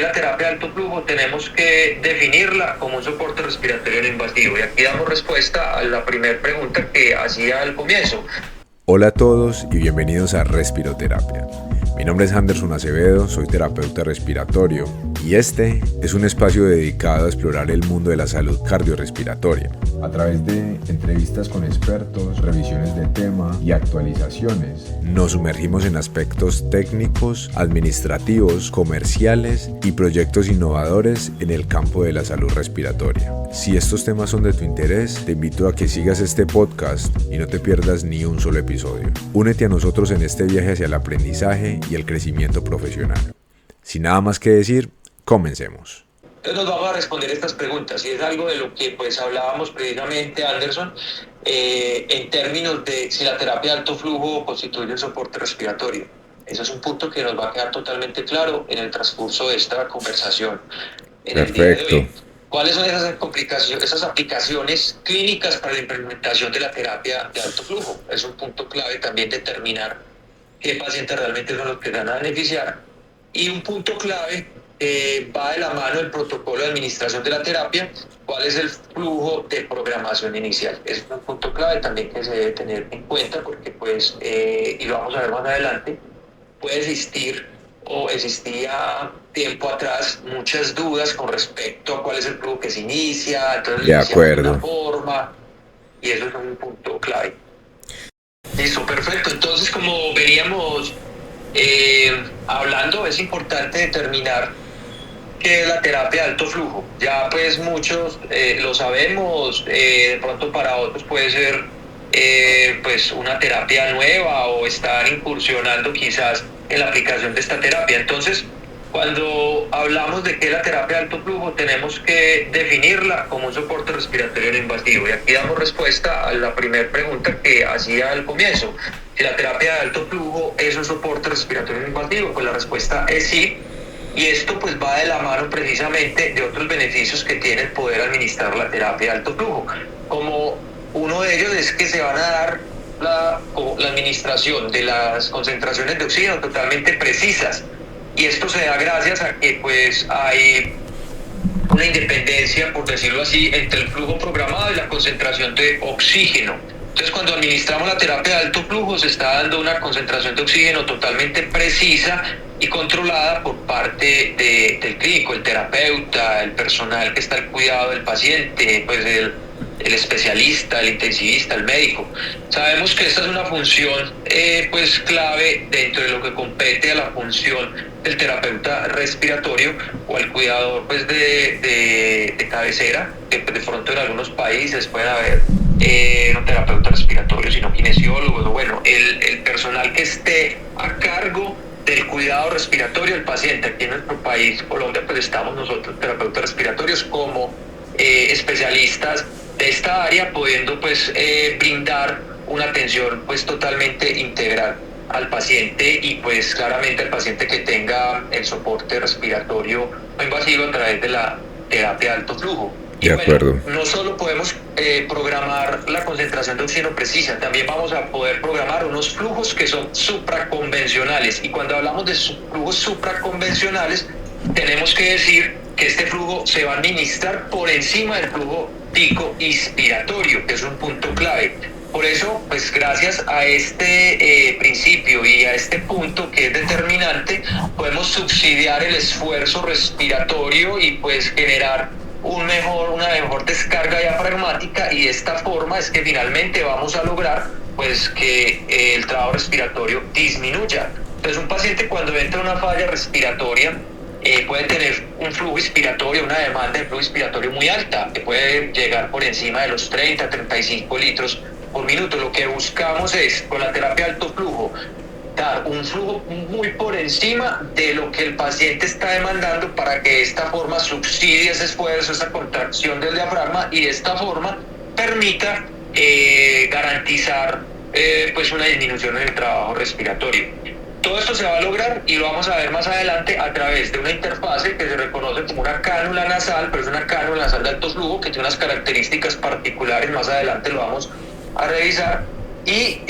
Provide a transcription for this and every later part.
la terapia de alto flujo, tenemos que definirla como un soporte respiratorio no invasivo. Y aquí damos respuesta a la primera pregunta que hacía al comienzo. Hola a todos y bienvenidos a Respiroterapia. Mi nombre es Anderson Acevedo, soy terapeuta respiratorio y este es un espacio dedicado a explorar el mundo de la salud cardiorrespiratoria. A través de entrevistas con expertos, revisiones de tema y actualizaciones, nos sumergimos en aspectos técnicos, administrativos, comerciales y proyectos innovadores en el campo de la salud respiratoria. Si estos temas son de tu interés, te invito a que sigas este podcast y no te pierdas ni un solo episodio. Únete a nosotros en este viaje hacia el aprendizaje y el crecimiento profesional. Sin nada más que decir, comencemos. Entonces nos vamos a responder estas preguntas y es algo de lo que pues hablábamos precisamente, Anderson, en términos de si la terapia de alto flujo constituye un soporte respiratorio. Ese es un punto que nos va a quedar totalmente claro en el transcurso de esta conversación. El día de hoy, ¿cuáles son esas aplicaciones clínicas para la implementación de la terapia de alto flujo? Es un punto clave también determinar qué pacientes realmente son los que van a beneficiar. Y un punto clave va de la mano del protocolo de administración de la terapia, cuál es el flujo de programación inicial. Es un punto clave también que se debe tener en cuenta porque pues, y lo vamos a ver más adelante, puede existir o existía tiempo atrás muchas dudas con respecto a cuál es el flujo que se inicia, entonces De acuerdo. una forma, y eso es un punto clave. Listo, perfecto. Entonces, como veníamos hablando, es importante determinar qué es la terapia de alto flujo. Ya pues muchos lo sabemos, de pronto para otros puede ser pues una terapia nueva o estar incursionando quizás en la aplicación de esta terapia. Entonces, cuando hablamos de qué es la terapia de alto flujo, tenemos que definirla como un soporte respiratorio no invasivo. Y aquí damos respuesta a la primera pregunta que hacía al comienzo. Si la terapia de alto flujo es un soporte respiratorio no invasivo, pues la respuesta es sí. Y esto pues va de la mano precisamente de otros beneficios que tiene el poder administrar la terapia de alto flujo. Como uno de ellos es que se van a dar la administración de las concentraciones de oxígeno totalmente precisas. Y esto se da gracias a que pues hay una independencia, por decirlo así, entre el flujo programado y la concentración de oxígeno. Entonces, cuando administramos la terapia de alto flujo, se está dando una concentración de oxígeno totalmente precisa y controlada por parte del clínico, el terapeuta, el personal que está al cuidado del paciente, pues el especialista, el intensivista, el médico. Sabemos que esta es una función pues clave dentro de lo que compete a la función del terapeuta respiratorio o al cuidador pues de cabecera, que de pronto en algunos países pueden haber no terapeuta respiratorio, sino kinesiólogos, o bueno, el personal que esté a cargo del cuidado respiratorio del paciente. Aquí en nuestro país, Colombia, pues estamos nosotros, terapeutas respiratorios, como especialistas de esta área, pudiendo pues brindar una atención pues totalmente integral al paciente y pues claramente al paciente que tenga el soporte respiratorio no invasivo a través de la terapia de alto flujo. Y de acuerdo. Bueno, no solo podemos programar la concentración de oxígeno precisa, también vamos a poder programar unos flujos que son supraconvencionales. Y cuando hablamos de flujos supraconvencionales, tenemos que decir que este flujo se va a administrar por encima del flujo pico inspiratorio, que es un punto clave. Por eso, pues gracias a este principio y a este punto que es determinante, podemos subsidiar el esfuerzo respiratorio y pues generar una mejor descarga diafragmática, y de esta forma es que finalmente vamos a lograr pues que el trabajo respiratorio disminuya. Entonces, un paciente cuando entra en una falla respiratoria puede tener un flujo inspiratorio, una demanda de flujo inspiratorio muy alta, que puede llegar por encima de los 30-35 litros por minuto. Lo que buscamos es, con la terapia de alto flujo, dar un flujo muy por encima de lo que el paciente está demandando para que de esta forma subsidie ese esfuerzo, esa contracción del diafragma, y de esta forma permita garantizar pues una disminución en el trabajo respiratorio. Todo esto se va a lograr, y lo vamos a ver más adelante, a través de una interfase que se reconoce como una cánula nasal, pero es una cánula nasal de alto flujo que tiene unas características particulares. Más adelante lo vamos a revisar, y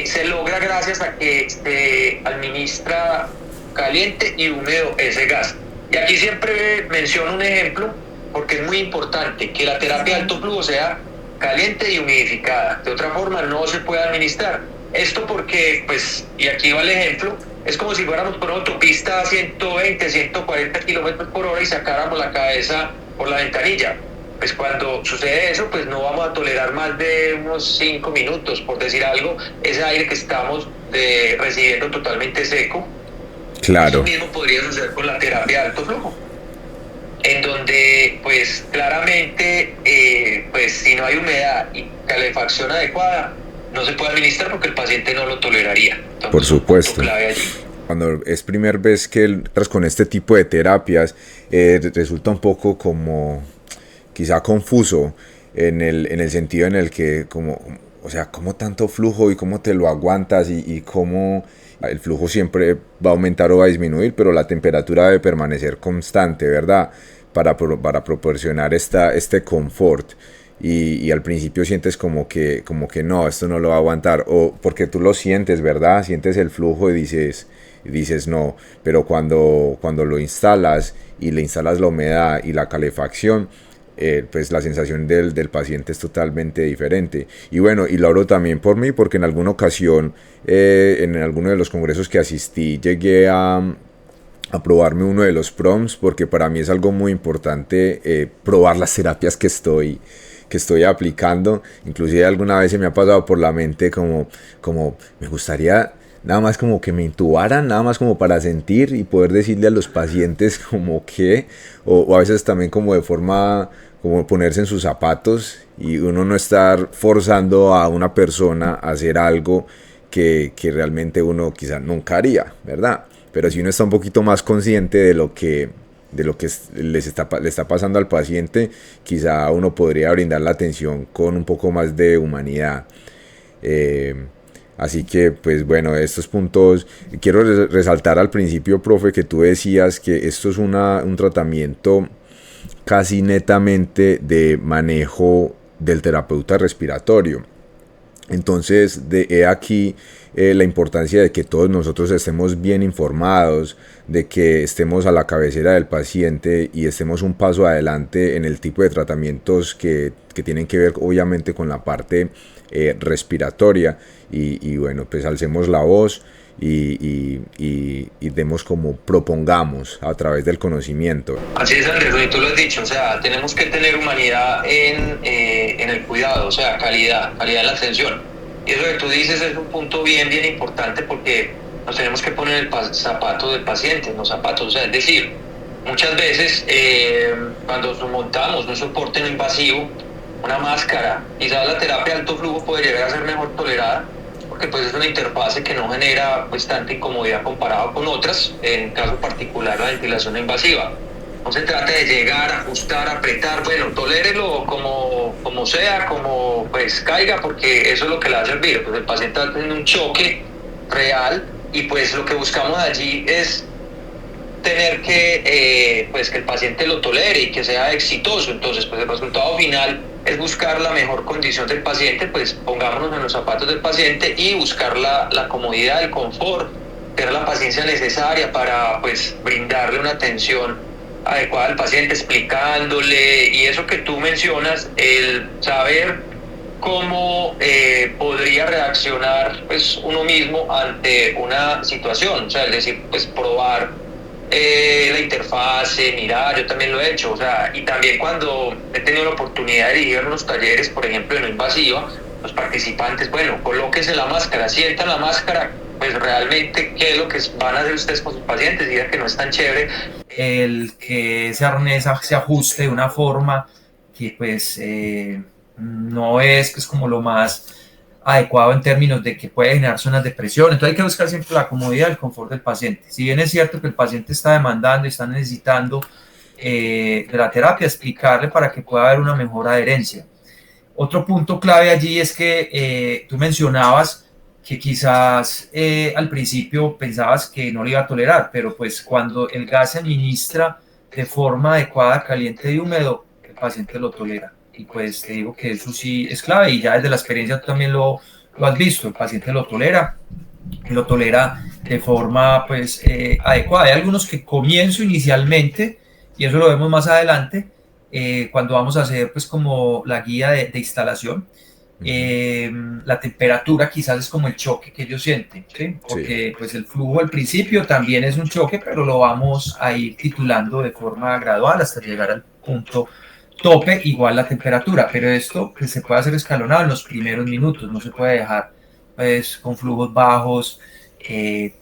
se logra gracias a que se administra caliente y húmedo ese gas. Y aquí siempre menciono un ejemplo porque es muy importante que la terapia de alto flujo sea caliente y humidificada. De otra forma no se puede administrar. Esto porque, pues, y aquí va el ejemplo, es como si fuéramos por una autopista a 120, 140 kilómetros por hora y sacáramos la cabeza por la ventanilla. Pues cuando sucede eso, pues no vamos a tolerar más de unos 5 minutos, por decir algo, ese aire que estamos recibiendo totalmente seco. Eso Claro. mismo podría suceder con la terapia de alto flujo, en donde pues claramente pues si no hay humedad y calefacción adecuada no se puede administrar porque el paciente no lo toleraría. Por Entonces un punto supuesto. clave allí. Cuando es primera vez que entras con este tipo de terapias, resulta un poco como quizá confuso en el sentido en el que como, o sea, cómo tanto flujo y cómo te lo aguantas y cómo el flujo siempre va a aumentar o va a disminuir, pero la temperatura debe permanecer constante, ¿verdad? Para proporcionar este confort. Y al principio sientes como que no, esto no lo va a aguantar, o porque tú lo sientes, ¿verdad? Sientes el flujo y dices no, pero cuando lo instalas y le instalas la humedad y la calefacción, pues la sensación del paciente es totalmente diferente. Y bueno, y lo hablo también por mí, porque en alguna ocasión, en alguno de los congresos que asistí, llegué a probarme uno de los prompts, porque para mí es algo muy importante probar las terapias que estoy aplicando. Inclusive alguna vez se me ha pasado por la mente como me gustaría nada más como que me intubaran, nada más como para sentir y poder decirle a los pacientes como que, o a veces también como de forma, como ponerse en sus zapatos y uno no estar forzando a una persona a hacer algo que realmente uno quizá nunca haría, ¿verdad? Pero si uno está un poquito más consciente de lo que le está pasando al paciente, quizá uno podría brindar la atención con un poco más de humanidad. Eh, Así que, pues bueno, estos puntos, quiero resaltar al principio, profe, que tú decías que esto es un tratamiento casi netamente de manejo del terapeuta respiratorio. Entonces, he aquí la importancia de que todos nosotros estemos bien informados, de que estemos a la cabecera del paciente y estemos un paso adelante en el tipo de tratamientos que tienen que ver obviamente con la parte respiratoria y bueno, pues alcemos la voz y demos como propongamos a través del conocimiento. Así es, Andrés, y tú lo has dicho, o sea, tenemos que tener humanidad en el cuidado, o sea, calidad en la atención. Y eso que tú dices es un punto bien, bien importante porque nos tenemos que poner el zapato del paciente, los zapatos, o sea, es decir, muchas veces cuando montamos un soporte no invasivo, una máscara, quizás la terapia de alto flujo puede llegar a ser mejor tolerada, porque pues es una interfase que no genera pues tanta incomodidad comparado con otras, en caso particular la ventilación no invasiva. No se trata de llegar, ajustar, apretar, bueno, tolérelo como sea, como pues caiga, porque eso es lo que le va a servir. Pues el paciente va a tener un choque real y pues lo que buscamos allí es tener pues que el paciente lo tolere y que sea exitoso. Entonces, pues el resultado final es buscar la mejor condición del paciente, pues pongámonos en los zapatos del paciente y buscar la comodidad, el confort, tener la paciencia necesaria para pues brindarle una atención adecuada al paciente, explicándole, y eso que tú mencionas, el saber cómo podría reaccionar pues uno mismo ante una situación, o sea, es decir, pues probar la interfase, mirar, yo también lo he hecho, o sea, y también cuando he tenido la oportunidad de dirigir unos talleres, por ejemplo, de no invasiva, los participantes, bueno, colóquense la máscara, sientan la máscara, pues realmente qué es lo que van a hacer ustedes con sus pacientes, digan que no es tan chévere el que ese arnés se ajuste de una forma que pues no es pues como lo más adecuado en términos de que puede generar zonas de presión. Entonces hay que buscar siempre la comodidad y el confort del paciente. Si bien es cierto que el paciente está demandando y está necesitando de la terapia, explicarle para que pueda haber una mejor adherencia. Otro punto clave allí es que tú mencionabas que quizás al principio pensabas que no lo iba a tolerar, pero pues cuando el gas se administra de forma adecuada, caliente y húmedo, el paciente lo tolera. Y pues te digo que eso sí es clave y ya desde la experiencia tú también lo has visto, el paciente lo tolera de forma pues adecuada. Hay algunos que comienzo inicialmente, y eso lo vemos más adelante, cuando vamos a hacer pues como la guía de instalación. La temperatura quizás es como el choque que ellos sienten, ¿sí? Porque pues el flujo al principio también es un choque, pero lo vamos a ir titulando de forma gradual hasta llegar al punto tope igual la temperatura, pero esto pues, se puede hacer escalonado en los primeros minutos, no se puede dejar pues con flujos bajos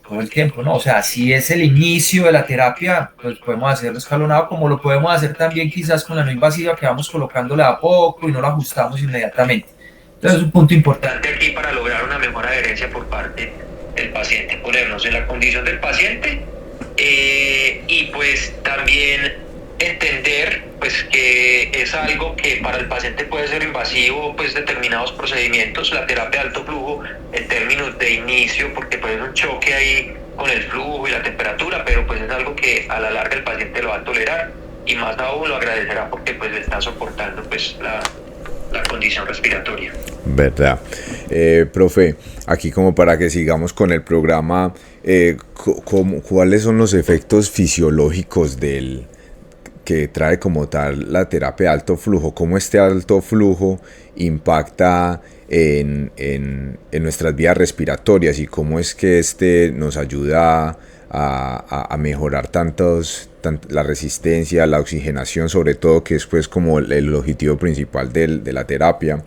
todo el tiempo, ¿no? O sea, si es el inicio de la terapia, pues podemos hacerlo escalonado, como lo podemos hacer también quizás con la no invasiva, que vamos colocándola a poco y no la ajustamos inmediatamente. Entonces es un punto importante aquí para lograr una mejor adherencia por parte del paciente, ponernos en la condición del paciente y pues también entender pues que es algo que para el paciente puede ser invasivo, pues determinados procedimientos, la terapia de alto flujo en términos de inicio, porque pues es un choque ahí con el flujo y la temperatura, pero pues es algo que a la larga el paciente lo va a tolerar y más aún lo agradecerá porque pues le está soportando pues la condición respiratoria. ¿Verdad? Profe, aquí como para que sigamos con el programa, ¿cuáles son los efectos fisiológicos que trae como tal la terapia de alto flujo? ¿Cómo este alto flujo impacta en nuestras vías respiratorias y cómo es que nos ayuda a mejorar la resistencia, la oxigenación, sobre todo, que es pues como el objetivo principal de la terapia?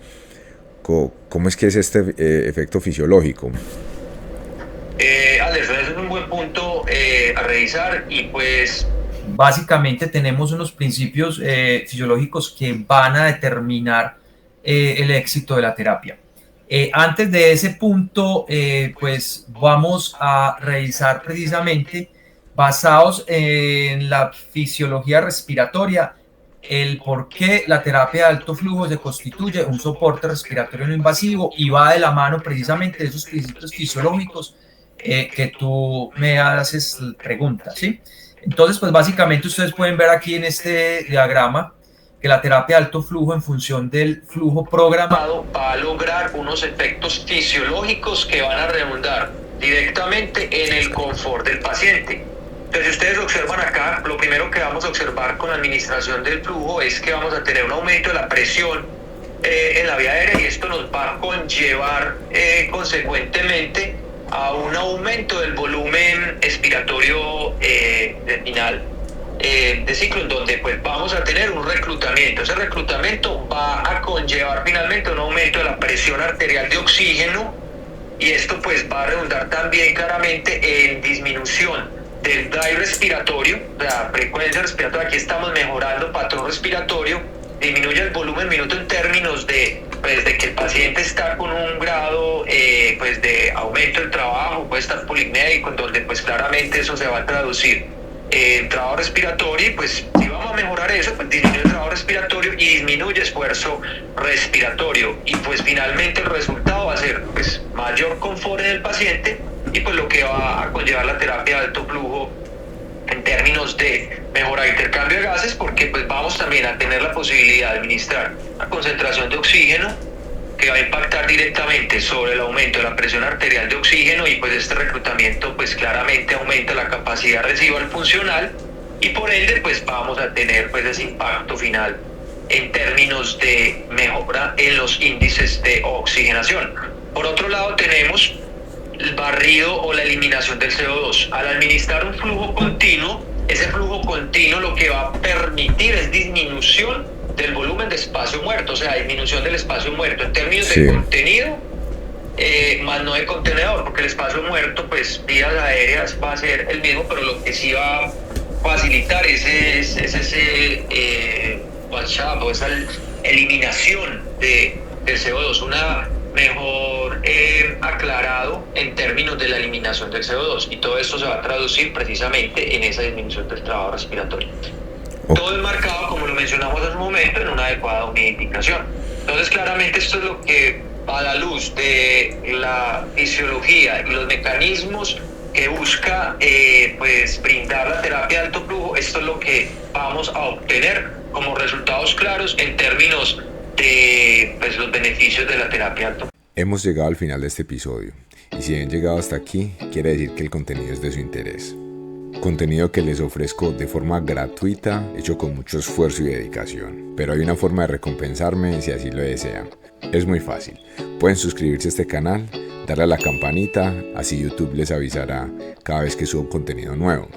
¿Cómo es que es este efecto fisiológico? Anderson, ese es un buen punto a revisar y pues básicamente tenemos unos principios fisiológicos que van a determinar el éxito de la terapia. Antes de ese punto, pues vamos a revisar precisamente, basados en la fisiología respiratoria, el por qué la terapia de alto flujo se constituye un soporte respiratorio no invasivo y va de la mano precisamente de esos principios fisiológicos que tú me haces preguntas, ¿sí? Entonces, pues básicamente ustedes pueden ver aquí en este diagrama que la terapia de alto flujo en función del flujo programado va a lograr unos efectos fisiológicos que van a redundar directamente en el confort del paciente. Entonces, si ustedes observan acá, lo primero que vamos a observar con la administración del flujo es que vamos a tener un aumento de la presión en la vía aérea y esto nos va a conllevar consecuentemente a un aumento del volumen expiratorio final de ciclo, en donde pues vamos a tener un reclutamiento. Ese reclutamiento va a conllevar finalmente un aumento de la presión arterial de oxígeno y esto pues va a redundar también claramente en disminución del drive respiratorio, la frecuencia respiratoria. Aquí estamos mejorando patrón respiratorio, disminuye el volumen minuto en términos de que el paciente está con un grado pues de aumento del trabajo, puede estar policmédico, en donde pues claramente eso se va a traducir en trabajo respiratorio y pues si vamos a mejorar eso, pues disminuye el trabajo respiratorio y disminuye esfuerzo respiratorio y pues finalmente el resultado va a ser pues mayor confort en el paciente y pues lo que va a conllevar la terapia de alto flujo en términos de mejorar el intercambio de gases, porque pues vamos también a tener la posibilidad de administrar la concentración de oxígeno que va a impactar directamente sobre el aumento de la presión arterial de oxígeno y pues este reclutamiento pues claramente aumenta la capacidad residual funcional y por ende pues vamos a tener pues ese impacto final en términos de mejora en los índices de oxigenación. Por otro lado tenemos el barrido o la eliminación del CO2. Al administrar un flujo continuo, ese flujo continuo lo que va a permitir es disminución del volumen de espacio muerto, o sea, disminución del espacio muerto en términos de contenido, más no de contenedor, porque el espacio muerto, pues vías aéreas va a ser el mismo, pero lo que sí va a facilitar es ese wash-up o esa eliminación del CO2, una mejor aclarado en términos de la eliminación del CO2 y todo esto se va a traducir precisamente en esa disminución del trabajo respiratorio. Todo es marcado, como lo mencionamos hace un momento, en una adecuada humidificación. Entonces claramente esto es lo que a la luz de la fisiología y los mecanismos que busca pues brindar la terapia de alto flujo, esto es lo que vamos a obtener como resultados claros en términos de pues, los beneficios de la terapia de alto flujo. Hemos llegado al final de este episodio Y si han llegado hasta aquí, quiere decir que el contenido es de su interés. Contenido que les ofrezco de forma gratuita, hecho con mucho esfuerzo y dedicación. Pero hay una forma de recompensarme si así lo desean. Es muy fácil. Pueden suscribirse a este canal, darle a la campanita, así YouTube les avisará cada vez que subo contenido nuevo.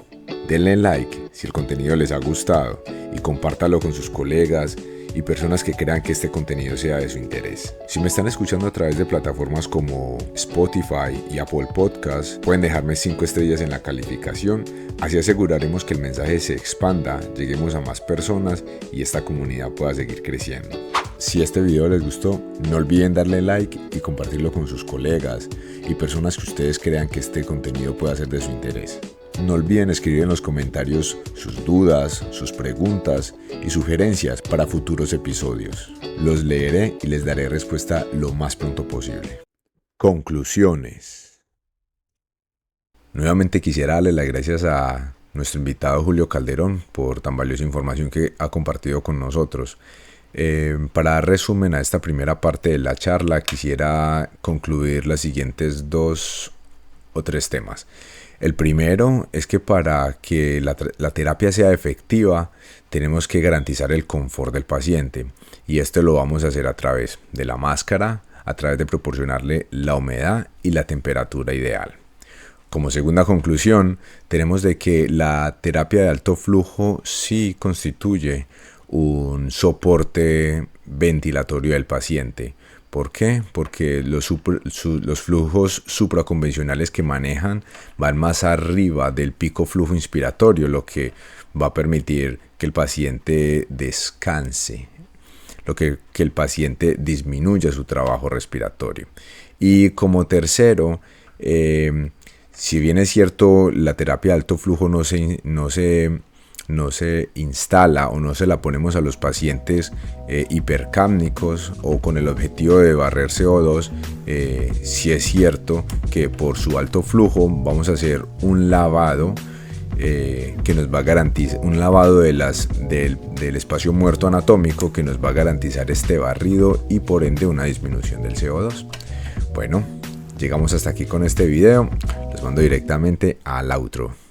Denle like si el contenido les ha gustado y compártalo con sus colegas y personas que crean que este contenido sea de su interés. Si me están escuchando a través de plataformas como Spotify y Apple Podcasts, pueden dejarme 5 estrellas en la calificación, así aseguraremos que el mensaje se expanda, lleguemos a más personas y esta comunidad pueda seguir creciendo. Si este video les gustó, no olviden darle like y compartirlo con sus colegas y personas que ustedes crean que este contenido pueda ser de su interés. No olviden escribir en los comentarios sus dudas, sus preguntas y sugerencias para futuros episodios. Los leeré y les daré respuesta lo más pronto posible. Conclusiones. Nuevamente quisiera darle las gracias a nuestro invitado Julio Calderón por tan valiosa información que ha compartido con nosotros. Para dar resumen a esta primera parte de la charla, quisiera concluir las siguientes 2 o 3 temas. El primero es que para que la terapia sea efectiva, tenemos que garantizar el confort del paciente. Y esto lo vamos a hacer a través de la máscara, a través de proporcionarle la humedad y la temperatura ideal. Como segunda conclusión, tenemos de que la terapia de alto flujo sí constituye un soporte ventilatorio del paciente. ¿Por qué? Porque los flujos supraconvencionales que manejan van más arriba del pico flujo inspiratorio, lo que va a permitir que el paciente descanse, que el paciente disminuya su trabajo respiratorio. Y como tercero, si bien es cierto, la terapia de alto flujo no se instala o no se la ponemos a los pacientes hipercápnicos o con el objetivo de barrer CO2, sí es cierto que por su alto flujo vamos a hacer un lavado que nos va a garantizar, un lavado del espacio muerto anatómico que nos va a garantizar este barrido y por ende una disminución del CO2. Bueno, llegamos hasta aquí con este video, los mando directamente al outro.